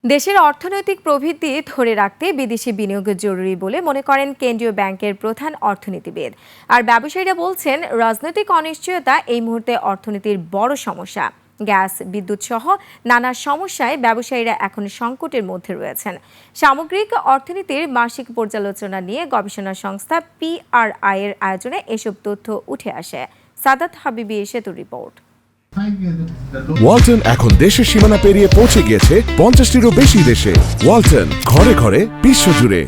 দেশের অর্থনৈতিক প্রবৃদ্ধি ধরে রাখতে বিদেশি বিনিয়োগ জরুরি বলে মনে করেন কেন্দ্রীয় ব্যাংকের প্রধান অর্থনীতিবিদ। আর ব্যবসায়ীরা বলছেন, রাজনৈতিক অনিশ্চয়তা এই মুহূর্তে অর্থনীতির বড় সমস্যা। গ্যাস, বিদ্যুৎ সহ নানা সমস্যায় ব্যবসায়ীরা এখন সংকটের মধ্যে রয়েছেন। সামগ্রিক অর্থনীতির মাসিক পর্যালোচনা নিয়ে গবেষণা সংস্থা PRI এর আয়োজনে এসব তথ্য উঠে আসে। সাদাত হাবিবি সেতুর রিপোর্ট। ওয়ালটন এখন দেশের সীমানা পেরিয়ে পৌঁছে গিয়েছে 50টিরও বেশি দেশে। ওয়ালটন, ঘরে ঘরে বিশ্বজুড়ে।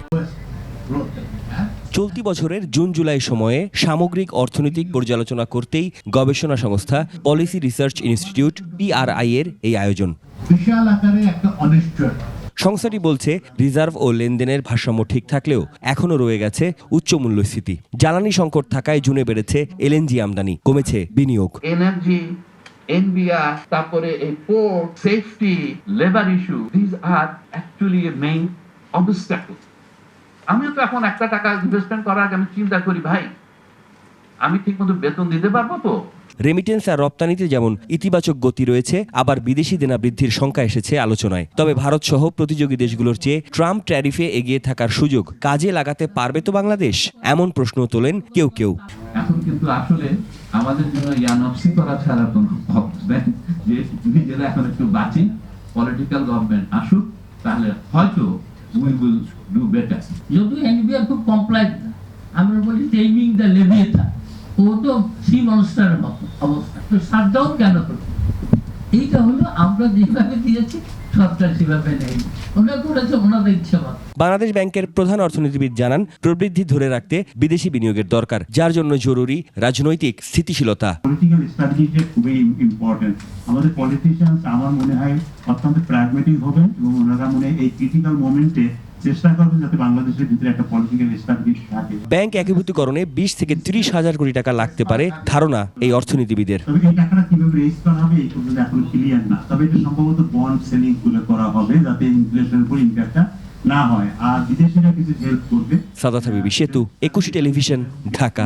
চলতি বছরের জুন-জুলাই সময়ে সামগ্রিক অর্থনৈতিক পর্যালোচনা করতেই গবেষণা সংস্থা পলিসি রিসার্চ ইনস্টিটিউট PRI এর এই আয়োজন। বিশাল আকারে একটা অনিশ্চয়তা। সংস্থাটি বলছে, রিজার্ভ ও লেনদেনের ভারসাম্য ঠিক থাকলেও এখনও রয়ে গেছে উচ্চ মূল্যস্ফীতি। জ্বালানি সংকট থাকায় জুনে বেড়েছে LNG আমদানি, কমেছে বিনিয়োগ। এনার্জি, NBR, তারপরে এই port safety, labour issue, this are actually a main obstacle. আমিও তো এখন একটা টাকা ইনভেস্টমেন্ট করার আগে আমি চিন্তা করি, ভাই আমি ঠিকমতো বেতন দিতে পারবো তো? রেমিটেন্স আর রপ্তানিতে যেমন ইতিবাচক গতি রয়েছে, আবার বিদেশি দেনা বৃদ্ধির সংখ্যা এসেছে আলোচনায়। তবে ভারত সহ প্রতিযোগী দেশগুলোর চেয়ে ট্রাম্প ট্যারিফে এগিয়ে থাকার সুযোগ কাজে লাগাতে পারবে তো বাংলাদেশ? এমন প্রশ্ন তোলেন কেউ কেউ। এখন কিন্তু আসলে আমাদের জন্য ইয়ানপসি করা ছাড়া কোনো হবে যে নিজেরা এখন একটু বাঁচি, পলিটিক্যাল গভর্নমেন্ট আসুক, তাহলে হয়তো উই উইল ডু বেটার। যেহেতু এনবিআর খুব কমপ্লেক্স, আমরা বলি টেমিং দ্য লেভিয়েথা, ও তো সি মনস্টারের মতো অবস্থা, তো শাটডাউন কেন করবে? এইটা হলো আমরা যেভাবে দিয়েছি সরকার সেভাবে নেই, ওরা করেছে ওনাদের ইচ্ছে মতো। বাংলাদেশ ব্যাংকের প্রধান অর্থনীতিবিদ জানান, প্রবৃদ্ধি ধরে রাখতে বিদেশি বিনিয়োগের দরকার, যার জন্য জরুরি রাজনৈতিক স্থিতিশীলতা। পলিটিক্যাল স্ট্র্যাটেজি খুবই ইম্পর্টেন্ট। আমাদের পলিটিশিয়ানস আমার মনে হয় অত্যন্ত প্র্যাগমেটিক হবেন এবং ওনারা মনে হয় এই ক্রিটিক্যাল মোমেন্টে চেষ্টা করবেন যাতে বাংলাদেশের ভিতরে একটা পলিটিক্যাল স্ট্র্যাটেজি থাকে। ব্যাংক একীভূতকরণে 20 থেকে 30 হাজার কোটি টাকা লাগতে পারে ধারণা এই অর্থনীতিবিদের। তবে এই টাকাটা কিভাবে রেজ করা হবে এই পর্যন্ত এখন ক্লিয়ার না। তবে এটা সম্ভবত বন্ড সেলিং করে করা হবে যাতে ইনফ্লেশনের উপর ইম্প্যাক্টটা না হয়, আর বিদেশিরা কিছু হেল্প করবে। সাদাত হাবিবি সেতু, 21 টেলিভিশন, ঢাকা।